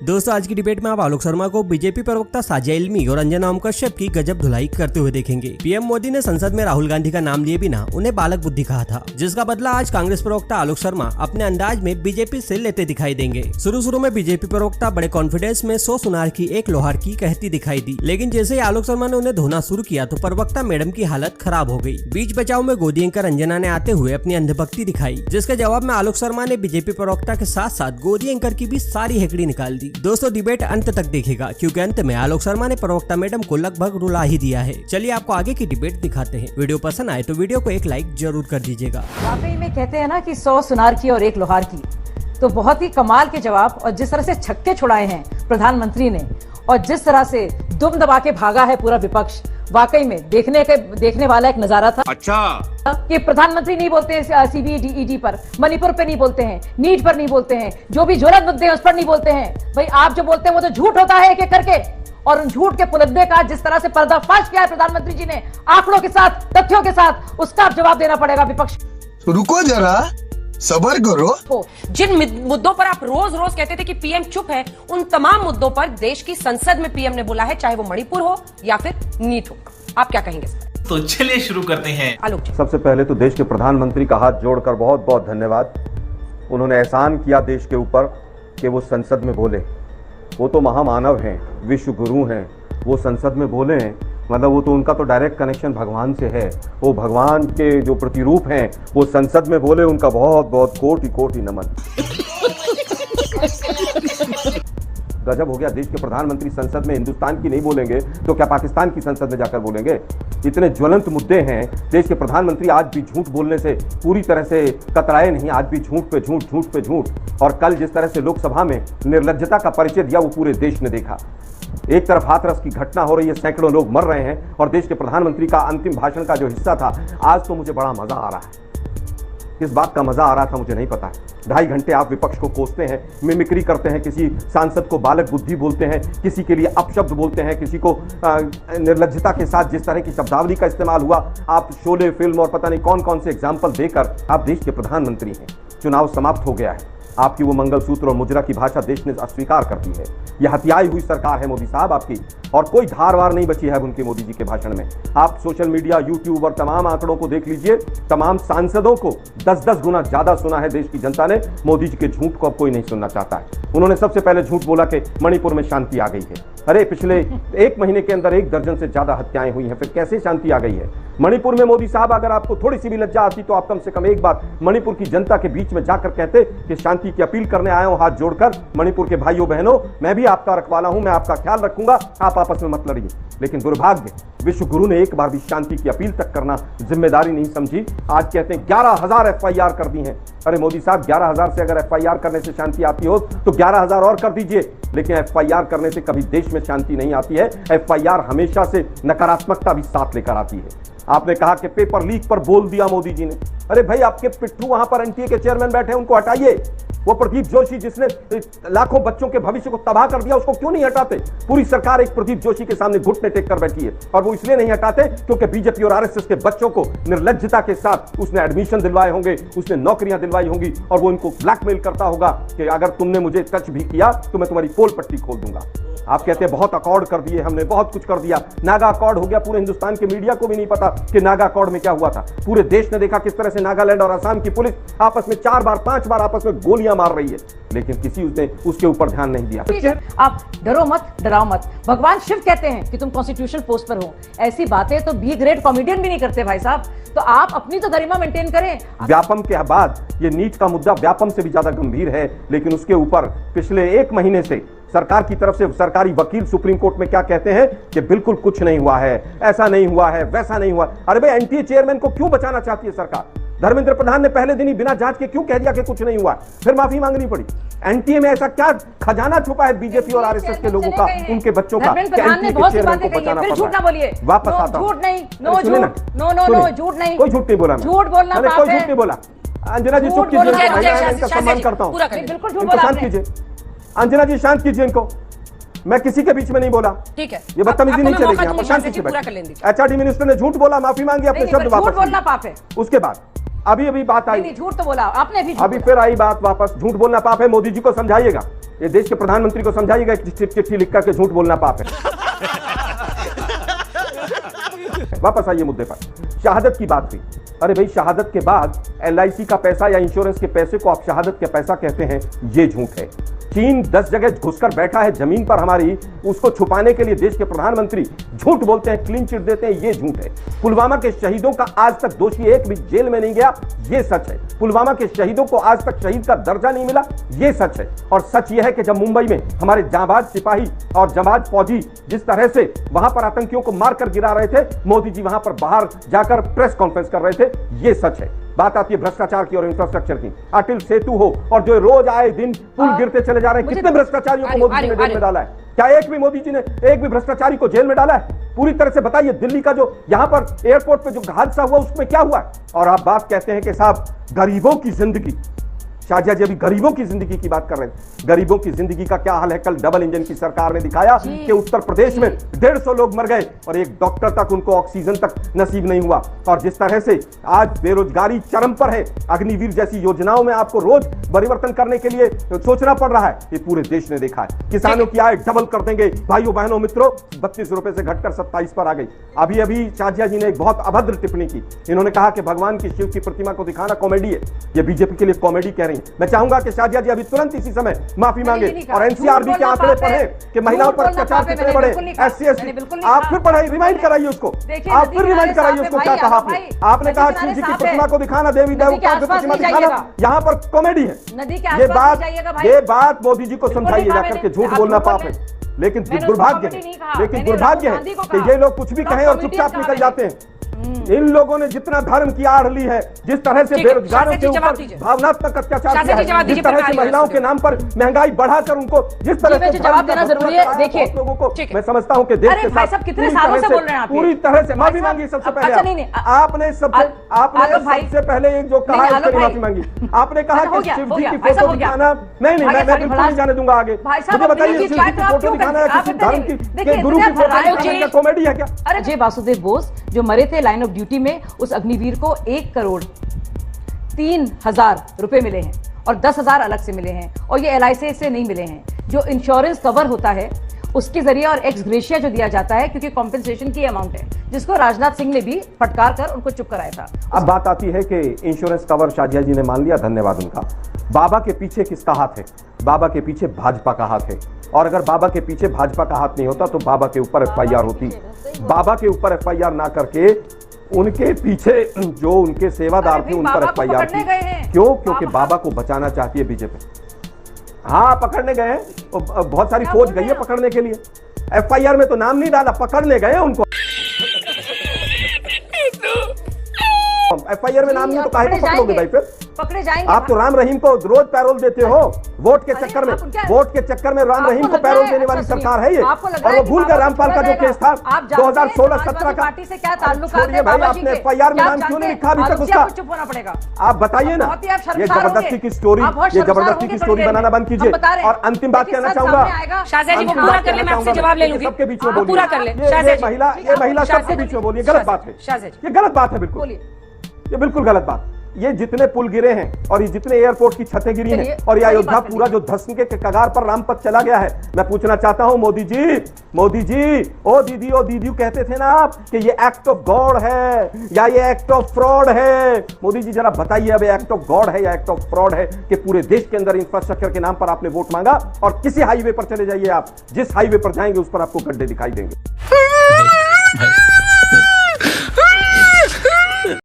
दोस्तों आज की डिबेट में आप आलोक शर्मा को बीजेपी प्रवक्ता साजिया इल्मी और अंजना ओम कश्यप की गजब धुलाई करते हुए देखेंगे। पीएम मोदी ने संसद में राहुल गांधी का नाम लिए बिना उन्हें बालक बुद्धि कहा था, जिसका बदला आज कांग्रेस प्रवक्ता आलोक शर्मा अपने अंदाज में बीजेपी से लेते दिखाई देंगे। शुरू में बीजेपी प्रवक्ता बड़े कॉन्फिडेंस में 100 सुनार की एक लोहार की कहती दिखाई दी, लेकिन जैसे ही आलोक शर्मा ने उन्हें धोना शुरू किया तो प्रवक्ता मैडम की हालत खराब हो गई। बीच बचाव में गोदी एंकर अंजना ने आते हुए अपनी अंधभक्ति दिखाई, जिसके जवाब में आलोक शर्मा ने बीजेपी प्रवक्ता के साथ साथ गोदी एंकर की भी सारी हेकड़ी निकाल दी। दोस्तों डिबेट अंत तक देखेगा, क्योंकि अंत में आलोक शर्मा ने प्रवक्ता मैडम को लगभग रुला ही दिया है। चलिए आपको आगे की डिबेट दिखाते हैं। वीडियो पसंद आए तो वीडियो को एक लाइक जरूर कर दीजिएगा। वाकई में कहते हैं ना कि 100 सुनार की और एक लोहार की, तो बहुत ही कमाल के जवाब और जिस तरह से छक्के छुड़ाए हैं प्रधानमंत्री ने और जिस तरह से दुम दबा के भागा है पूरा विपक्ष, वाकई में देखने वाला एक नजारा था। अच्छा कि प्रधानमंत्री नहीं बोलते हैं सीबीडी पर, मणिपुर पे नहीं बोलते हैं, नीट पर नहीं बोलते हैं, जो भी ज्वलंत मुद्दे हैं उस पर नहीं बोलते हैं। भाई आप जो बोलते हैं वो तो झूठ होता है एक एक करके, और उन झूठ के पुलंदे का जिस तरह से पर्दाफाश किया है प्रधानमंत्री जी ने आंकड़ों के साथ, तथ्यों के साथ, उसका अब जवाब देना पड़ेगा विपक्ष। रुको जरा, सबर करो। जिन मुद्दों पर आप रोज रोज कहते थे कि पीएम चुप है, उन तमाम मुद्दों पर देश की संसद में पीएम ने बोला है, चाहे वो मणिपुर हो या फिर नीट हो। आप क्या कहेंगे? तो चलिए शुरू करते हैं। आलोक जी, सबसे पहले तो देश के प्रधानमंत्री का हाथ जोड़कर बहुत बहुत धन्यवाद। उन्होंने एहसान किया देश के ऊपर कि वो संसद में बोले। वो तो महामानव हैं, विश्व गुरु हैं, वो संसद में बोले हैं, मतलब वो तो उनका तो डायरेक्ट कनेक्शन भगवान से है। वो भगवान के जो प्रतिरूप हैं वो संसद में बोले, उनका बहुत बहुत कोटि कोटि नमन। गजब हो गया, देश के प्रधानमंत्री संसद में हिंदुस्तान की नहीं बोलेंगे तो क्या पाकिस्तान की संसद में जाकर बोलेंगे? इतने ज्वलंत मुद्दे हैं। देश के प्रधानमंत्री आज भी झूठ बोलने से पूरी तरह से कतराए नहीं, आज भी झूठ पे झूठ, झूठ पे झूठ। और कल जिस तरह से लोकसभा में निर्लज्जता का परिचय दिया वो पूरे देश ने देखा। एक तरफ हाथरस की घटना हो रही है, सैकड़ों लोग मर रहे हैं, और देश के प्रधानमंत्री का अंतिम भाषण का जो हिस्सा था, आज तो मुझे बड़ा मजा आ रहा है। किस बात का मजा आ रहा था मुझे नहीं पता। 2.5 घंटे आप विपक्ष को कोसते हैं, मिमिक्री करते हैं, किसी सांसद को बालक बुद्धि बोलते हैं, किसी के लिए अपशब्द बोलते हैं, किसी को निर्लज्जता के साथ जिस तरह की शब्दावली का इस्तेमाल हुआ, आप शोले फिल्म और पता नहीं कौन कौन से एग्जाम्पल देकर आप देश के प्रधानमंत्री हैं। चुनाव समाप्त हो गया है, आपकी वो मंगलसूत्र और मुजरा की भाषा देश ने अस्वीकार कर दी है। यह हत्याई हुई सरकार है मोदी साहब आपकी, और कोई धारवार नहीं बची है उनके मोदी जी के भाषण में। आप सोशल मीडिया, यूट्यूब और तमाम आंकड़ों को देख लीजिए, तमाम सांसदों को 10-10 गुना ज्यादा सुना है देश की जनता ने। मोदी जी के झूठ को अब कोई नहीं सुनना चाहता है। उन्होंने सबसे पहले झूठ बोला कि मणिपुर में शांति आ गई है। अरे पिछले 1 महीने के अंदर 1 दर्जन से ज्यादा हत्याएं हुई हैं, फिर कैसे शांति आ गई है? मणिपुर में मोदी साहब अगर आपको थोड़ी सी भी लज्जा आती तो आप कम से कम एक बार मणिपुर की जनता के बीच में जाकर कहते कि शांति की अपील करने आया हूं हाथ जोड़कर, मणिपुर के भाइयों बहनों, मैं भी आपका रखवाला हूं, मैं आपका ख्याल रखूंगा, आप आपस में मत लड़िए। लेकिन दुर्भाग्य, विश्व गुरु ने एक बार भी शांति की अपील तक करना जिम्मेदारी नहीं समझी। आज कहते हैं 11,000 FIR कर दी हैं। अरे मोदी साहब, 11,000 से अगर FIR करने से शांति आती हो तो 11,000 और कर दीजिए, लेकिन FIR करने से कभी देश में शांति नहीं आती है। FIR हमेशा से नकारात्मकता भी साथ लेकर आती है। आपने कहा कि पेपर लीक पर बोल दिया मोदी जी ने। अरे भाई, आपके पिट्ठू वहां पर NTA के चेयरमैन बैठे हैं, उनको हटाइए। वो प्रदीप जोशी जिसने लाखों बच्चों के भविष्य को तबाह कर दिया, उसको क्यों नहीं हटाते? पूरी सरकार एक प्रदीप जोशी के सामने घुटने टेक कर बैठी है, और वो इसलिए नहीं हटाते क्योंकि बीजेपी और RSS के बच्चों को निर्लज्जता के साथ उसने एडमिशन दिलवाए होंगे, उसने नौकरियां दिलवाई होंगी, और वो इनको ब्लैकमेल करता होगा कि अगर तुमने मुझे टच भी किया तो मैं तुम्हारी पोल पट्टी खोल दूंगा। आप कहते हैं बहुत अकॉर्ड कर दिए हमने, बहुत कुछ कर दिया, नागा अकॉर्ड हो गया। पूरे हिंदुस्तान के मीडिया को भी नहीं पता कि नागा अकॉर्ड में क्या हुआ था। पूरे देश ने देखा किस तरह से नागालैंड और असम की पुलिस आपस में 4 बार 5 बार आपस में गोलियां मार रही है, लेकिन किसी ने उसके ऊपर ध्यान नहीं दिया। आप डरो मत, डराओ मत। भगवान शिव कहते हैं कि तुम कॉन्स्टिट्यूशन पोस्ट पर हो। ऐसी बातें तो बी ग्रेड कॉमेडियन भी नहीं करते भाई साहब, तो आप अपनी तो गरिमा मेंटेन करें। व्यापम के बाद ये नीट का मुद्दा व्यापम से भी ज्यादा गंभीर है, लेकिन उसके ऊपर पिछले 1 महीने से सरकार की तरफ से सरकारी वकील सुप्रीम कोर्ट में क्या कहते हैं कि बिल्कुल कुछ नहीं हुआ है, ऐसा नहीं हुआ है, वैसा नहीं हुआ। अरे भाई, NTA चेयरमैन को क्यों बचाना चाहती है सरकार? धर्मेंद्र प्रधान ने पहले दिन ही बिना जांच के क्यों कह दिया कि कुछ नहीं हुआ, फिर माफी मांगनी पड़ी? NTA में ऐसा क्या खजाना छुपा है बीजेपी और RSS के लोगों का, उनके बच्चों का, धर्मेंद्र प्रधान ने बहुत सी बातें कही हैं, फिर झूठ ना बोलिए। वापस आता हूं, झूठ नहीं, नो झूठ, नो झूठ नहीं, कोई झूठ नहीं बोला, झूठ बोलना पाप है, कोई झूठ नहीं बोला। अंजना जी चुप कीजिए, मैं इनका सम्मान करता हूं, बिल्कुल झूठ इनको बोला शांत आपने। कीजिए। अंजना जी शांत कीजिए इनको, मैं किसी के बीच में नहीं बोला। ठीक है, ये बदतमीजी नहीं चलेगी यहाँ पर। शांति से HRD मिनिस्टर ने झूठ बोला, माफी मांगी, अपने शब्द वापस। झूठ बोलना पाप है। उसके बाद अभी बात आई, झूठ तो बोला आपने भी, अभी फिर आई बात वापस, झूठ बोलना पाप है। मोदी जी को समझाइएगा, ये देश के प्रधानमंत्री को समझाइएगा कि चिट्ठी लिख करके झूठ बोलना पाप है। वापस आइए मुद्दे पर। शहादत की बात हुई। अरे भाई, शहादत के बाद LIC का पैसा या इंश्योरेंस के पैसे को आप शहादत के पैसा कहते हैं, ये झूठ है। चीन 10 जगह घुसकर बैठा है जमीन पर हमारी, उसको छुपाने के लिए देश के प्रधानमंत्री झूठ बोलते हैं, क्लीन चिट देते हैं, ये झूठ है। पुलवामा के शहीदों का आज तक दोषी एक भी जेल में नहीं गया, ये सच है। पुलवामा के शहीदों को आज तक शहीद का दर्जा नहीं मिला, ये सच है। और सच यह है कि जब मुंबई में हमारे जांबाज सिपाही और जांबाज फौजी जिस तरह से वहां पर आतंकियों को मारकर गिरा रहे थे, मोदी जी वहां पर बाहर जाकर प्रेस कॉन्फ्रेंस कर रहे थे, ये सच है। बात आती है भ्रष्टाचार की और इंफ्रास्ट्रक्चर की। अटल सेतु हो और जो रोज आए दिन पुल गिरते चले जा रहे हैं, कितने भ्रष्टाचारियों को मोदी जी ने जेल में डाला है? क्या एक भी मोदी जी ने एक भी भ्रष्टाचारी को जेल में डाला है? पूरी तरह से बताइए। दिल्ली का जो यहां पर एयरपोर्ट पे जो हादसा हुआ उसमें क्या हुआ? और आप बात कहते हैं कि साहब गरीबों की जिंदगी, शाहजिया जी अभी गरीबों की जिंदगी की बात कर रहे हैं। गरीबों की जिंदगी का क्या हाल है? कल डबल इंजन की सरकार ने दिखाया कि उत्तर प्रदेश में 150 लोग मर गए और एक डॉक्टर तक उनको ऑक्सीजन तक नसीब नहीं हुआ। और जिस तरह से आज बेरोजगारी चरम पर है, अग्निवीर जैसी योजनाओं में आपको रोज परिवर्तन करने के लिए सोचना पड़ रहा है, ये पूरे देश ने देखा है। किसानों की आय डबल कर देंगे, भाइयों बहनों मित्रों, 32 रुपए से घटकर 27 पर आ गई। अभी अभी शाहजिया जी ने एक बहुत अभद्र टिप्पणी की। इन्होंने कहा कि भगवान की शिव की प्रतिमा को दिखाना कॉमेडी है। ये बीजेपी के लिए कॉमेडी कह रही है। मैं चाहूंगा कि शाहजिया जी अभी तुरंत इसी समय माफी मांगे और NCRB के आंकड़े पढ़े कि महिलाओं पर अत्याचार कितने बड़े। SC आप फिर पढ़ाई, रिमाइंड कराइए उसको, आप फिर रिमाइंड कराइए उसको क्या कहा आपने। आपने कहा शिव जी की प्रतिमा को दिखाना, देवी देवताओं की प्रतिमा दिखाना, यहाँ पर कॉमेडी है। ये बात मोदी जी को समझाइए जाकर के झूठ बोलना पाप है। लेकिन दुर्भाग्य है कि ये लोग कुछ भी कहें और चुपचाप निकल जाते हैं। इन लोगों ने जितना धर्म की आड़ ली है, जिस तरह से बेरोजगारों के ऊपर भावनात्मक अत्याचार किया है, जिस तरह से महिलाओं के नाम पर महंगाई बढ़ाकर उनको जिस तरह से जवाब देना जरूरी है। देखिए लोगों को मैं समझता हूं कि देश के साथ कितने सालों से बोल रहे हैं आप, पूरी तरह से माफी मांगी। सबसे पहले आपने सबसे पहले एक जो कहा उसके लिए माफी मांगी। आपने कहा कि शिव जी की फोटो दिखाना, मैं बिल्कुल नहीं जाने दूंगा आगे। मुझे बताइए शिव जी की फोटो दिखाना या किसी धर्म की गुरु की फोटो दिखाना कॉमेडी है क्या? अरे वासुदेव बोस जो मरे थे लाइन ऑफ ड्यूटी में, उस अग्निवीर को 1,03,000 रुपए मिले हैं और 10,000 अलग से मिले हैं और ये LIC से नहीं मिले हैं। जो इंश्योरेंस कवर होता है उसके जरिए और एक्स ग्रेशिया जो दिया जाता है, क्योंकि कॉम्पेंसेशन की अमाउंट है, जिसको राजनाथ सिंह ने भी फटकार कर उनको चुप कराया था। अब बात आती है कि इंश्योरेंस कवर शाहजिया जी ने मान लिया, धन्यवाद उनका। बाबा के पीछे किसका हाथ है? बाबा के पीछे भाजपा का हाथ है। और अगर बाबा के पीछे भाजपा का हाथ नहीं होता तो बाबा के ऊपर FIR होती। बाबा के ऊपर FIR ना करके उनके पीछे जो उनके सेवादार थे उन पर FIR थी। क्यों? क्योंकि बाबा को बचाना चाहती है बीजेपी। हाँ, पकड़ने गए हैं, बहुत सारी फौज गई है पकड़ने के लिए। FIR में तो नाम नहीं डाला, पकड़ने गए उनको। FIR में नाम नहीं तो काहे को पकड़ोगे भाई? फिर पकड़े जाएंगे। आप तो राम रहीम को रोज पैरोल देते हो, वोट के चक्कर में राम रहीम को पैरोल देने वाली सरकार है ये। और वो भूल गए रामपाल का जो केस था 2016-17 का। छोड़िए भाई, आपने FIR में नाम क्यों नहीं लिखा अभी तक उसका? चुप होना पड़ेगा। आप बताइए ना, ये जबरदस्ती की स्टोरी बनाना बंद कीजिए। और अंतिम बात कहना चाहूंगा, शाहजिया जी को पूरा कर ले, मैं आपसे जवाब ले लूंगी। सबके बीच में बोलिए, पूरा कर ले। ये महिला सबके बीच में बोलिए, गलत बात है, ये गलत बात है, बिल्कुल ये बिल्कुल गलत बात। ये जितने पुल गिरे हैं और ये जितने एयरपोर्ट की छतें गिरी हैं और ये अयोध्या पूरा जो धंसने के कगार पर रामपथ चला गया है, मैं पूछना चाहता हूं मोदी जी, ओ दीदी कहते थे ना आप कि ये एक्ट ऑफ गॉड है या ये एक्ट ऑफ फ्रॉड है। मोदी जी जरा बताइए, अब एक्ट ऑफ गॉड है या एक्ट ऑफ फ्रॉड है कि पूरे देश के अंदर इंफ्रास्ट्रक्चर के नाम पर आपने वोट मांगा और किसी हाईवे पर चले जाइए आप, जिस हाईवे पर जाएंगे उस पर आपको गड्ढे दिखाई देंगे।